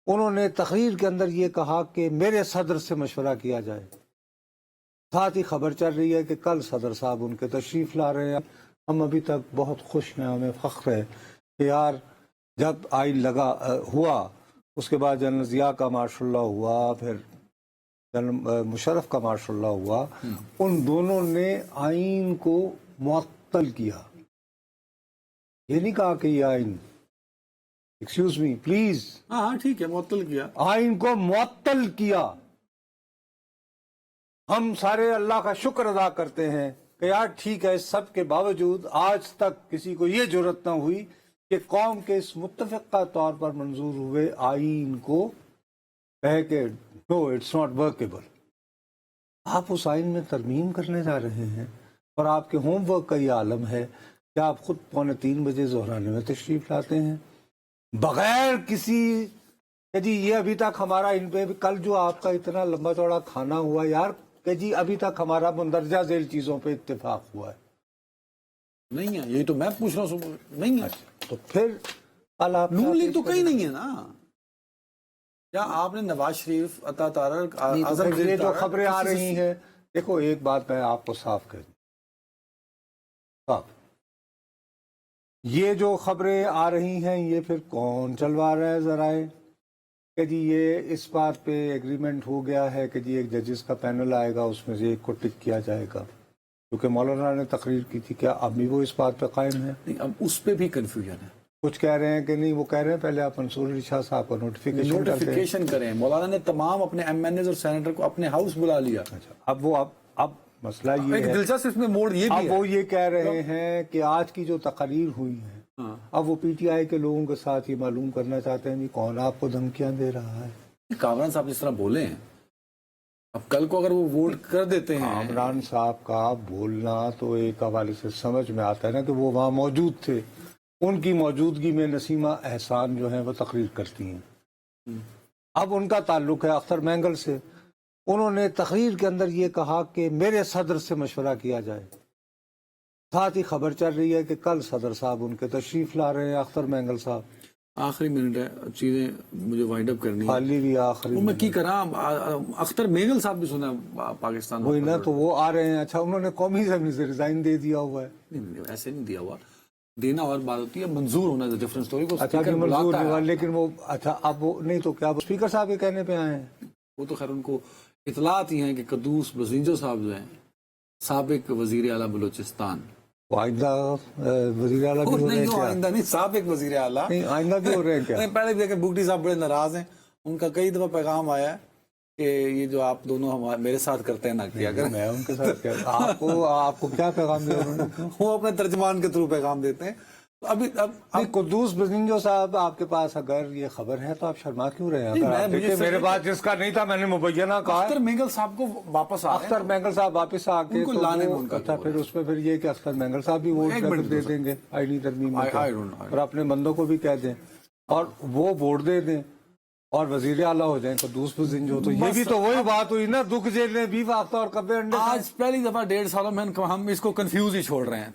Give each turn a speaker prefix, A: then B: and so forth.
A: انہوں نے تقریر کے اندر یہ کہا کہ میرے صدر سے مشورہ کیا جائے. ساتھ ہی خبر چل رہی ہے کہ کل صدر صاحب ان کے تشریف لا رہے ہیں. ہم ابھی تک بہت خوش ہیں, ہمیں فخر ہے کہ یار جب آئین لگا ہوا, اس کے بعد جنرل ضیاء کا ماشاء اللہ ہوا, پھر جنرل مشرف کا ماشاء اللہ ہوا, ان دونوں نے آئین کو معطل کیا. یہ نہیں کہا کہ یہ آئین, ایکسکیوز می پلیز,
B: ہاں ٹھیک ہے, معطل کیا.
A: آئین کو معطل کیا. ہم سارے اللہ کا شکر ادا کرتے ہیں کہ یار ٹھیک ہے, سب کے باوجود آج تک کسی کو یہ جرأت نہ ہوئی کہ قوم کے اس متفقہ طور پر منظور ہوئے آئین کو کہے کہ نو اٹس ناٹ ورکیبل. آپ اس آئین میں ترمیم کرنے جا رہے ہیں اور آپ کے ہوم ورک کا یہ عالم ہے کہ آپ خود 2:45 بجے ظہرانے میں تشریف لاتے ہیں بغیر کسی کہ جی یہ ابھی تک ہمارا ان پہ کل جو آپ کا اتنا لمبا چوڑا کھانا ہوا یار کہ جی ابھی تک ہمارا مندرجہ ذیل چیزوں پہ اتفاق ہوا ہے.
B: نہیں ہے, یہی تو میں پوچھ رہا ہوں. نہیں ہے
A: تو پھر کل آپ
B: نون لیگ تو کہیں نہیں ہے نا. کیا آپ نے نواز شریف, عطا طارق, اعظم
A: یہ جو خبریں آ رہی ہیں, دیکھو ایک بات میں آپ کو صاف کہہ دوں, صاف, یہ جو خبریں آ رہی ہیں یہ پھر کون چلوا رہا ہے ذرائع کہ جی یہ اس بات پہ ایگریمنٹ ہو گیا ہے کہ جی ایک ججز کا پینل آئے گا, اس میں سے ایک کو ٹک کیا جائے گا, کیونکہ مولانا نے تقریر کی تھی. کیا اب بھی وہ اس بات پہ قائم ہے؟
B: نہیں, اب اس پہ بھی کنفیوژن ہے.
A: کچھ کہہ رہے ہیں کہ نہیں, وہ کہہ رہے ہیں پہلے آپ منصور علی شاہ صاحب کو
B: نوٹیفیکیشن کریں. مولانا نے تمام اپنے ایم این ایز اور سینیٹر کو اپنے ہاؤس بلا لیا.
A: اب وہ اب مسئلہ یہ
B: ایک
A: ہے,
B: دلچسپ اس میں موڑ یہ بھی
A: اب وہ یہ کہہ رہے ہیں کہ آج کی جو تقاریر ہوئی ہیں اب وہ پی ٹی آئی کے لوگوں کے ساتھ یہ معلوم کرنا چاہتے ہیں کہ کون آپ کو دھمکیاں دے رہا ہے.
B: کامران صاحب جس طرح بولے ہیں, اب کل کو اگر وہ ووٹ کر دیتے ہیں.
A: کامران صاحب کا بولنا تو ایک حوالے سے سمجھ میں آتا ہے نا کہ وہ وہاں موجود تھے, ان کی موجودگی میں نسیمہ احسان جو ہیں وہ تقریر کرتی ہیں. اب ان کا تعلق ہے اختر مینگل سے. انہوں نے تقریر کے اندر یہ کہا کہ میرے صدر سے مشورہ کیا جائے. ساتھ ہی خبر چل رہی ہے کہ کل صدر صاحب ان کے تشریف لا رہے ہیں, اختر مینگل صاحب.
B: آخری منٹ ہے, چیزیں مجھے وائنڈ اپ کرنی ہے.
A: خالی بھی آخری
B: میں کی کراں, اختر مینگل صاحب بھی سنا پاکستان
A: وہی نا, تو وہ آ رہے ہیں. اچھا انہوں نے قومی اسمبلی سے ریزائن دے دیا ہوا ہے.
B: نہیں, ایسے نہیں دیا ہوا, دینا اور بات ہوتی ہے, منظور ہونا ہے ڈفرنٹ سٹوری کو.
A: اچھا کہ منظور ہوا, لیکن وہ اچھا اب وہ نہیں تو کیا اسپیکر صاحب کے کہنے پہ آئے ہیں؟
B: وہ تو خیر ان کو اطلاعات ہی ہیں کہ قدوس بزنجو صاحب جو ہیں سابق وزیر اعلیٰ بلوچستان,
A: وہ آئندہ وزیر اعلیٰ بھی ہو رہے ہیں کیا؟
B: آئندہ نہیں, سابق وزیر اعلیٰ
A: نہیں, آئندہ بھی ہو رہے ہیں کیا؟
B: پہلے بھی دیکھیں بگٹی صاحب بڑے ناراض ہیں. ان کا کئی دفعہ پیغام آیا ہے کہ یہ جو آپ دونوں میرے ساتھ کرتے ہیں نہ کیا کریں.
A: میں ان کے ساتھ کیا, آپ کو کیا پیغام دیا انہوں نے؟
B: وہ اپنے ترجمان کے تھرو پیغام دیتے ہیں. ابھی
A: قدوس بزنجو صاحب آپ کے پاس اگر یہ خبر ہے تو آپ شرما کیوں رہے ہیں؟ میرے پاس جس کا نہیں تھا میں نے مبینہ کہا.
B: اختر مینگل صاحب کو واپس آ
A: اختر مینگل صاحب واپس آ کے اچھا پھر اس میں پھر یہ کہ اختر مینگل صاحب بھی ووٹ دے دیں گے آئینی ترمیم میں, اور اپنے بندوں کو بھی کہہ دیں اور وہ ووٹ دے دیں اور وزیر اعلیٰ ہو جائیں قدوس بزنجو. تو یہ بھی تو وہی بات ہوئی نا, دکھ جیلنے بھی وقت اور کبے انڈے.
B: آج پہلی دفعہ 1.5 سالوں میں ہم اس کو کنفیوز ہی چھوڑ رہے ہیں.